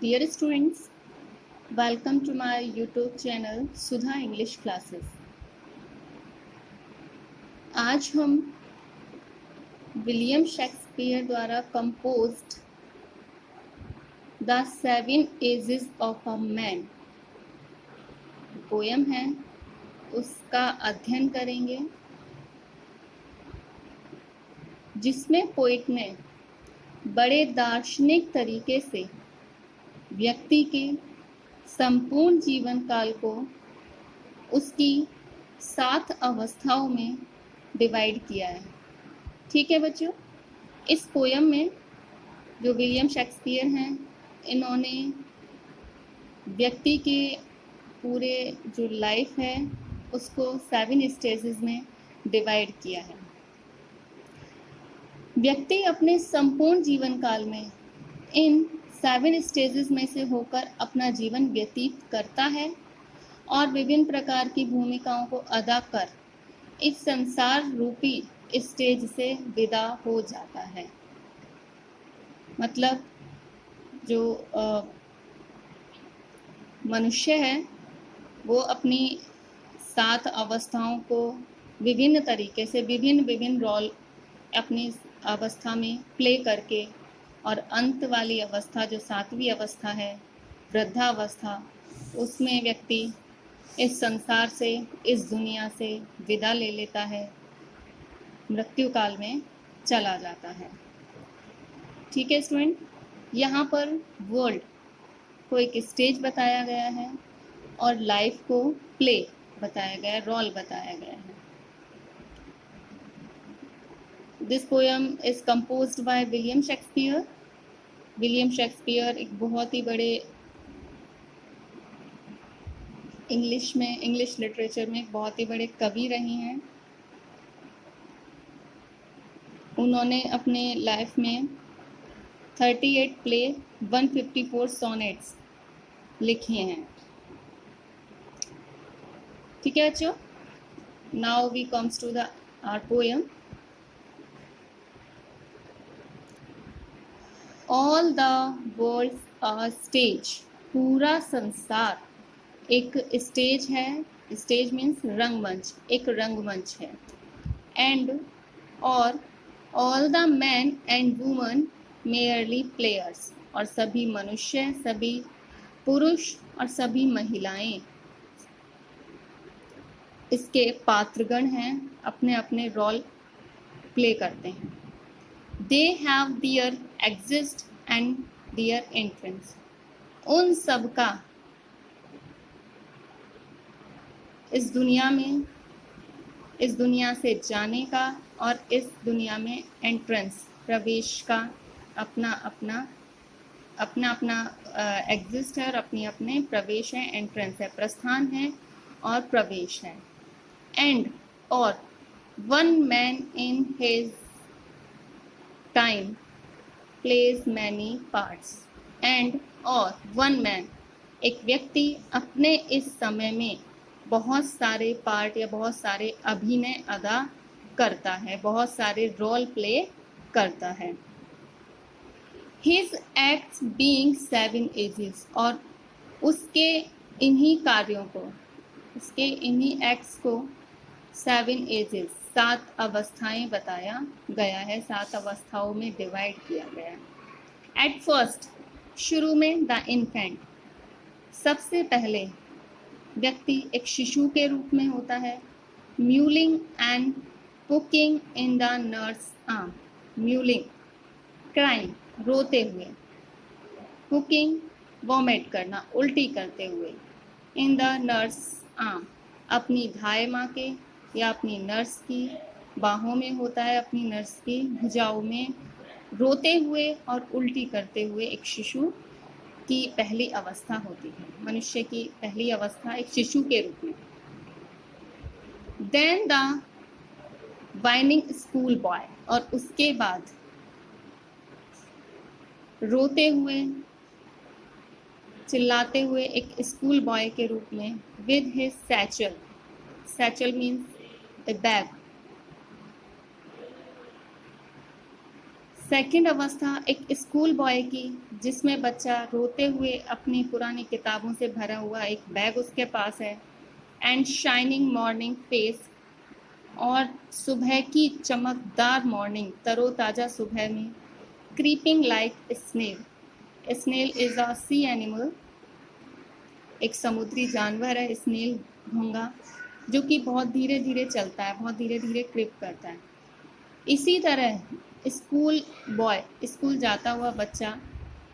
Dear students, welcome to my YouTube channel Sudha English classes. आज हम William Shakespeare द्वारा composed the 7 ages of a man poem है, उसका अध्ययन करेंगे, जिसमें पोइट ने बड़े दार्शनिक तरीके से व्यक्ति के संपूर्ण जीवन काल को उसकी 7 अवस्थाओं में डिवाइड किया है। ठीक है बच्चों, इस पोयम में जो विलियम शेक्सपियर हैं, इन्होंने व्यक्ति के पूरे जो लाइफ है उसको 7 स्टेजेस में डिवाइड किया है। व्यक्ति अपने संपूर्ण जीवन काल में इन 7 स्टेजेस में से होकर अपना जीवन व्यतीत करता है और विभिन्न प्रकार की भूमिकाओं को अदा कर इस संसार रूपी स्टेज से विदा हो जाता है। मतलब जो मनुष्य है वो अपनी 7 अवस्थाओं को विभिन्न तरीके से विभिन्न रोल अपनी अवस्था में प्ले करके और अंत वाली अवस्था जो 7वीं अवस्था है, वृद्धावस्था, उसमें व्यक्ति इस संसार से, इस दुनिया से विदा ले लेता है, मृत्यु काल में चला जाता है। ठीक है स्टूडेंट, यहाँ पर वर्ल्ड को एक स्टेज बताया गया है और लाइफ को प्ले बताया गया है, रोल बताया गया है। This poem is composed by William Shakespeare. William Shakespeare एक बहुत ही बड़े इंग्लिश लिटरेचर में एक बहुत ही बड़े कवि रहे हैं। उन्होंने अपने लाइफ में 38 प्ले, 154 सोनेट्स लिखे हैं। ठीक है बच्चों, now we comes to the our poem. All the world a stage, पूरा संसार एक स्टेज है। स्टेज मीन्स रंगमंच, एक रंगमंच है। एंड और all the man and woman merely players, और सभी मनुष्य, सभी पुरुष और सभी महिलाएं इसके पात्रगण हैं, अपने अपने रोल प्ले करते हैं। They have their exist and their entrance, उन सब का इस दुनिया में, इस दुनिया से जाने का और इस दुनिया में एंट्रेंस, प्रवेश का अपना अपना एग्जिस्ट है और अपने अपने प्रवेश है, एंट्रेंस है, प्रस्थान है और प्रवेश है। एंड और one man in his time plays many parts, and और वन मैन, एक व्यक्ति अपने इस समय में बहुत सारे पार्ट या बहुत सारे अभिनय अदा करता है, बहुत सारे रोल प्ले करता है। His acts being 7 ages, और उसके इन्हीं कार्यों को, उसके इन्हीं एक्ट्स को 7 एजेस, 7 अवस्थाएं बताया गया है, 7 अवस्थाओं में डिवाइड किया गया है। एट फर्स्ट, शुरू में द इन्फेंट, सबसे पहले व्यक्ति एक शिशु के रूप में होता है। Mewling and puking in the nurse arm, mewling crying, रोते हुए, पुकिंग वॉमिट करना, उल्टी करते हुए, इन द नर्स आर्म, अपनी धाय माँ के या अपनी नर्स की बाहों में होता है, अपनी नर्स की भुजाओं में रोते हुए और उल्टी करते हुए एक शिशु की पहली अवस्था होती है, मनुष्य की पहली अवस्था एक शिशु के रूप में। Then the whining school boy, और उसके बाद रोते हुए, चिल्लाते हुए एक स्कूल बॉय के रूप में, with his satchel, satchel means A bag, second अवस्था एक स्कूल बॉय की, जिसमें बच्चा रोते हुए अपनी पुरानी किताबों से भरा हुआ एक बैग उसके पास है। एंड शाइनिंग मॉर्निंग फेस, और सुबह की चमकदार मॉर्निंग, तरोताज़ा सुबह में। Creeping like snail, snail is a sea animal, एक समुद्री जानवर है स्नेल, घोंघा, जो कि बहुत धीरे धीरे चलता है, बहुत धीरे धीरे क्रिप करता है। इसी तरह स्कूल बॉय, स्कूल जाता हुआ बच्चा,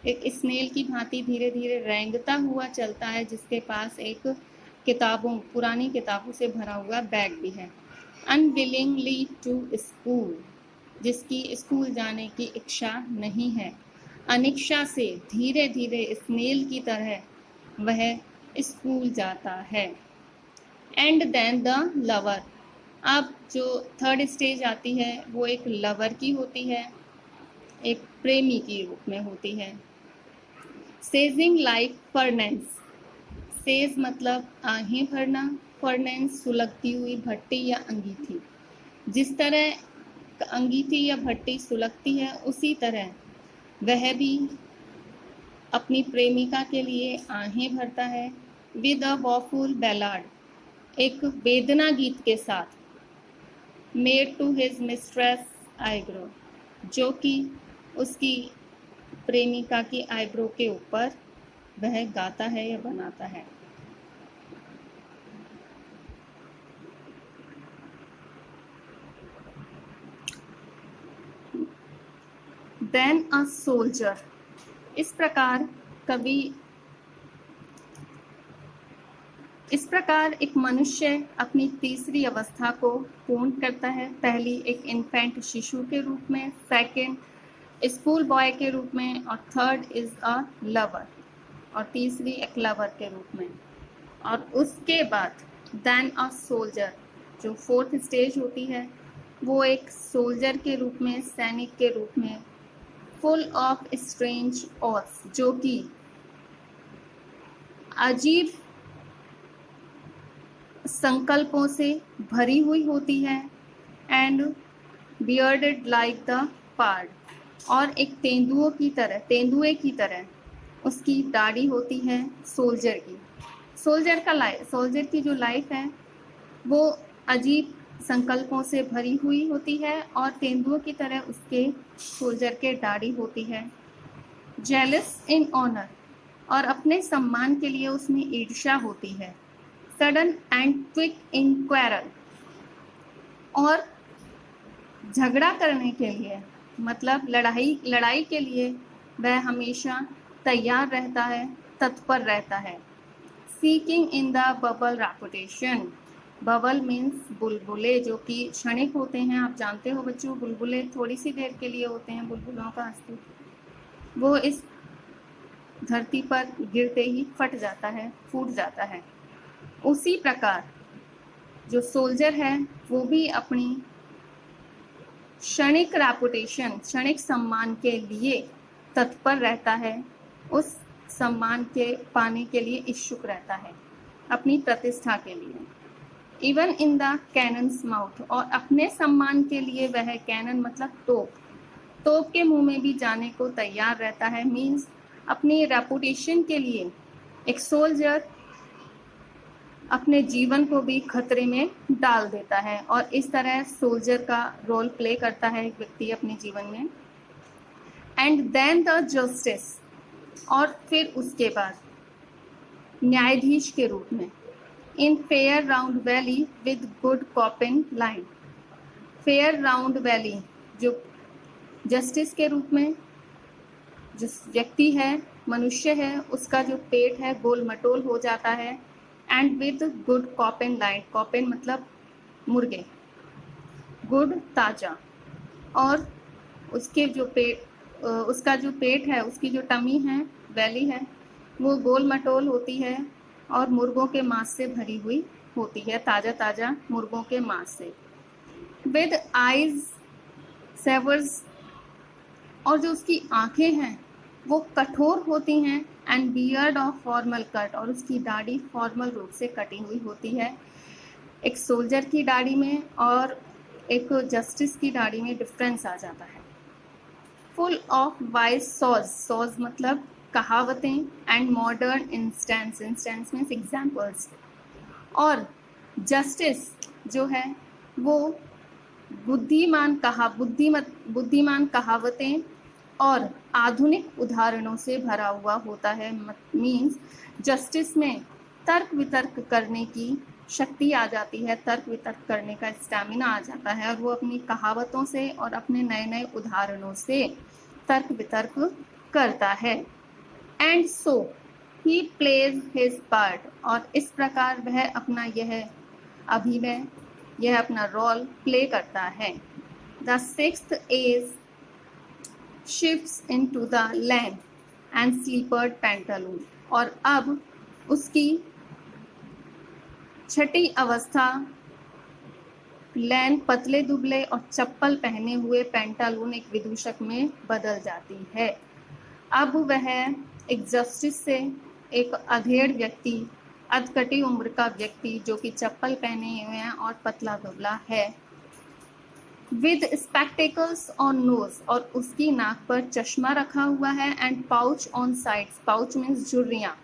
एक स्नेल की भांति धीरे धीरे रेंगता हुआ चलता है, जिसके पास एक पुरानी किताबों से भरा हुआ बैग भी है। अनविलिंगली टू स्कूल, जिसकी स्कूल जाने की इच्छा नहीं है। अनिच्छा से धीरे धीरे स्नेल की तरह वह स्कूल जाता है। एंड देन द लवर, अब जो थर्ड स्टेज आती है वो एक लवर की होती है, एक प्रेमी की रूप में होती है। सेजिंग लाइक फर्नेंस, सेज मतलब आहें भरना, फर्नेंस सुलगती हुई भट्टी या अंगीठी। जिस तरह अंगीठी या भट्टी सुलगती है, उसी तरह वह भी अपनी प्रेमिका के लिए आहें भरता है। विद अ वॉफुल बैलाड, एक वेदना गीत के साथ। Made to his mistress eyebrow, जो कि उसकी प्रेमिका की आईब्रो के ऊपर वह गाता है या बनाता है। देन अ सोल्जर, इस प्रकार एक मनुष्य अपनी तीसरी अवस्था को पूर्ण करता है। पहली एक इन्फेंट, शिशु के रूप में, सेकंड स्कूल बॉय के रूप में, और थर्ड इज अ लवर, और तीसरी एक लवर के रूप में। और उसके बाद देन अ सोल्जर, जो फोर्थ स्टेज होती है, वो एक सोल्जर के रूप में, सैनिक के रूप में, फुल ऑफ स्ट्रेंज ऑथ्स, जो कि अजीब संकल्पों से भरी हुई होती है। एंड बियर्डेड लाइक द पार्ड, और एक तेंदुए की तरह उसकी दाढ़ी होती है सोल्जर की। सोल्जर की जो लाइफ है वो अजीब संकल्पों से भरी हुई होती है, और तेंदुए की तरह उसके सोल्जर के दाढ़ी होती है। जेलस इन ऑनर, और अपने सम्मान के लिए उसमें ईर्ष्या होती है। Sudden and quick in quarrel, और झगड़ा करने के लिए, मतलब लड़ाई के लिए वह हमेशा तैयार रहता है, तत्पर रहता है। Seeking in the bubble reputation, bubble means बुलबुले, जो कि क्षणिक होते हैं। आप जानते हो बच्चों, बुलबुले थोड़ी सी देर के लिए होते हैं। बुलबुलों का अस्तित्व वो इस धरती पर गिरते ही फट जाता है, फूट जाता है। उसी प्रकार जो सोल्जर है वो भी अपनी क्षणिक रेपुटेशन, क्षणिक सम्मान के लिए तत्पर रहता है, उस सम्मान के पाने के लिए इच्छुक रहता है, अपनी प्रतिष्ठा के लिए। Even in the cannons mouth, और अपने सम्मान के लिए वह कैनन मतलब तोप के मुंह में भी जाने को तैयार रहता है। मीन्स अपनी रेपुटेशन के लिए एक सोल्जर अपने जीवन को भी खतरे में डाल देता है, और इस तरह सोल्जर का रोल प्ले करता है एक व्यक्ति अपने जीवन में। एंड देन द जस्टिस, और फिर उसके बाद न्यायाधीश के रूप में। In fair round belly with good capon lined, fair round belly, जो जस्टिस के रूप में जिस व्यक्ति है, मनुष्य है, उसका जो पेट है गोल मटोल हो जाता है। And with good capon line, copying मतलब मुर्गे, गुड ताजा, और उसके जो उसका जो पेट है, उसकी जो टमी है, वैली है, वो गोल मटोल होती है और मुर्गों के मांस से भरी हुई होती है, ताज़ा ताज़ा मुर्गों के मांस से। विद आइज सेवर्स, और जो उसकी आंखें हैं वो कठोर होती हैं। And beard of formal cut, और उसकी दाढ़ी फॉर्मल रूप से कटी हुई होती है। एक सोल्जर की दाढ़ी में और एक जस्टिस की दाढ़ी में डिफरेंस आ जाता है। फुल ऑफ वाइज सॉज, सॉज मतलब कहावतें, and modern instance, instance means examples, और जस्टिस जो है वो बुद्धिमान कहावतें और आधुनिक उदाहरणों से भरा हुआ होता है। मीन्स जस्टिस में तर्क वितर्क करने की शक्ति आ जाती है, तर्क वितर्क करने का स्टैमिना आ जाता है, और वो अपनी कहावतों से और अपने नए नए उदाहरणों से तर्क वितर्क करता है। And so he plays his part, और इस प्रकार वह अपना यह अभिनय, यह अपना रोल प्ले करता है। The sixth age shifts into the lean and slippered pantaloon, और अब उसकी छठी अवस्था लैन पतले दुबले और चप्पल पहने हुए पैंटालून एक विदूषक में बदल जाती है। अब वह एक जस्टिस से एक अधेड़ व्यक्ति, अधकटी उम्र का व्यक्ति जो कि चप्पल पहने हुए हैं और पतला दुबला है, विद स्पेक्टेकल्स ऑन नोज, और उसकी नाक पर चश्मा रखा हुआ है, and pouch on sides, pouch means झुर्रियाँ,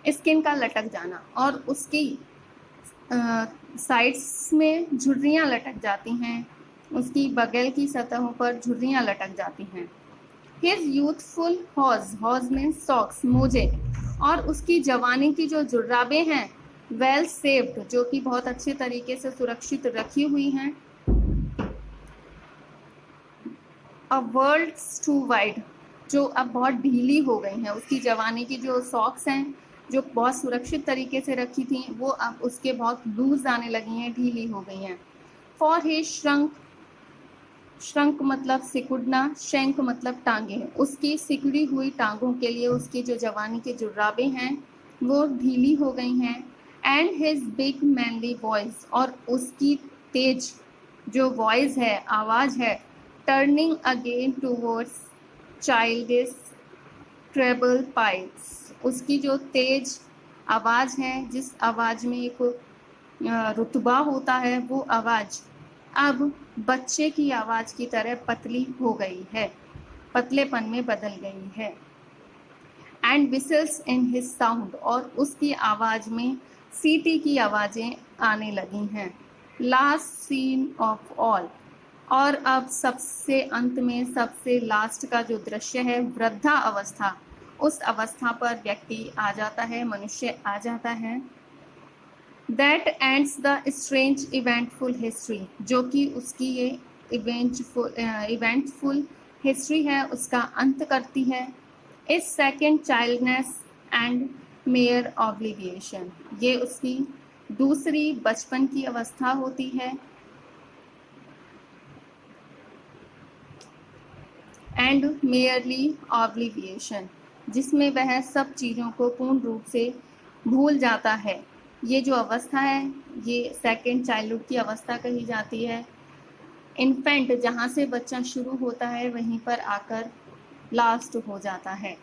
स्किन का लटक जाना, और उसकी साइड्स में झुर्रियाँ लटक जाती हैं, उसकी बगल की सतहों पर झुर्रियाँ लटक जाती हैं। His youthful hose, hose means socks, मोजे, और उसकी जवानी की जो जुर्राबें हैं वेल सेव्ड, जो कि बहुत अच्छे तरीके से सुरक्षित रखी हुई हैं। अ वर्ल्ड टू वाइड, जो अब बहुत ढीली हो गई हैं, उसकी जवानी की जो सॉक्स हैं जो बहुत सुरक्षित तरीके से रखी थी वो अब उसके बहुत लूज आने लगी हैं, ढीली हो गई हैं। फॉर हिज श्रंक, श्रंक मतलब सिकुड़ना, शंक मतलब टांगे, उसकी सिकुड़ी हुई टांगों के लिए उसकी जो जवानी के जुर्राबे हैं वो ढीली हो गई हैं। And his big manly voice, और उसकी तेज जो वॉइस है, आवाज़ है, turning again towards childish treble pipes, उसकी जो तेज आवाज़ है, जिस आवाज़ में एक रुतबा होता है, वो आवाज़ अब बच्चे की आवाज़ की तरह पतली हो गई है, पतलेपन में बदल गई है। And whistles in his sound, और उसकी आवाज़ में सीटी की आवाज़ें आने लगी हैं। लास्ट सीन ऑफ ऑल, और अब सबसे अंत में सबसे लास्ट का जो दृश्य है, वृद्धा अवस्था, उस अवस्था पर व्यक्ति आ जाता है, मनुष्य आ जाता है। That ends the strange eventful history, जो कि उसकी ये इवेंटफुल हिस्ट्री है उसका अंत करती है। इस सेकेंड चाइल्डनेस एंड मेयर ऑब्लिविएशन, ये उसकी दूसरी बचपन की अवस्था होती है, एंड मेयरली ऑब्लिविएशन, जिसमें वह सब चीज़ों को पूर्ण रूप से भूल जाता है। ये जो अवस्था है ये सेकेंड चाइल्डहुड की अवस्था कही जाती है। इन्फेंट, जहाँ से बच्चा शुरू होता है वहीं पर आकर लास्ट हो जाता है,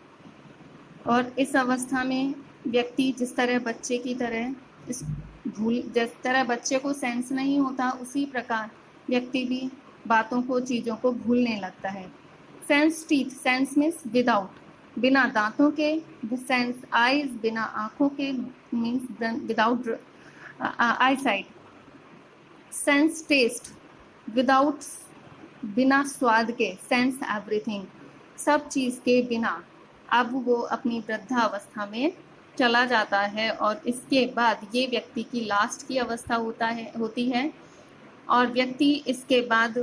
और इस अवस्था में व्यक्ति जिस तरह बच्चे की तरह जिस तरह बच्चे को सेंस नहीं होता, उसी प्रकार व्यक्ति भी बातों को, चीज़ों को भूलने लगता है। Sans teeth, sans means without, बिना दांतों के। सेंस आईज, बिना आँखों के, means without eye sight. Sans taste, without, बिना स्वाद के। सेंस एवरीथिंग, सब चीज़ के बिना। अब वो अपनी वृद्धावस्था में चला जाता है, और इसके बाद ये व्यक्ति की लास्ट की अवस्था होती है, और व्यक्ति इसके बाद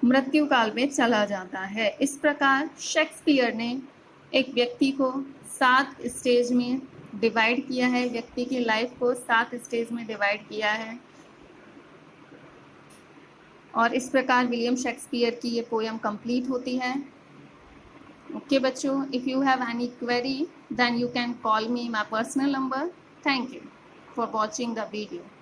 मृत्यु काल में चला जाता है। इस प्रकार शेक्सपियर ने एक व्यक्ति को 7 स्टेज में डिवाइड किया है, व्यक्ति की लाइफ को 7 स्टेज में डिवाइड किया है, और इस प्रकार विलियम शेक्सपियर की ये पोयम कंप्लीट होती है। ओके बच्चों, if you have any query then you can call me my personal number. Thank you for watching the video.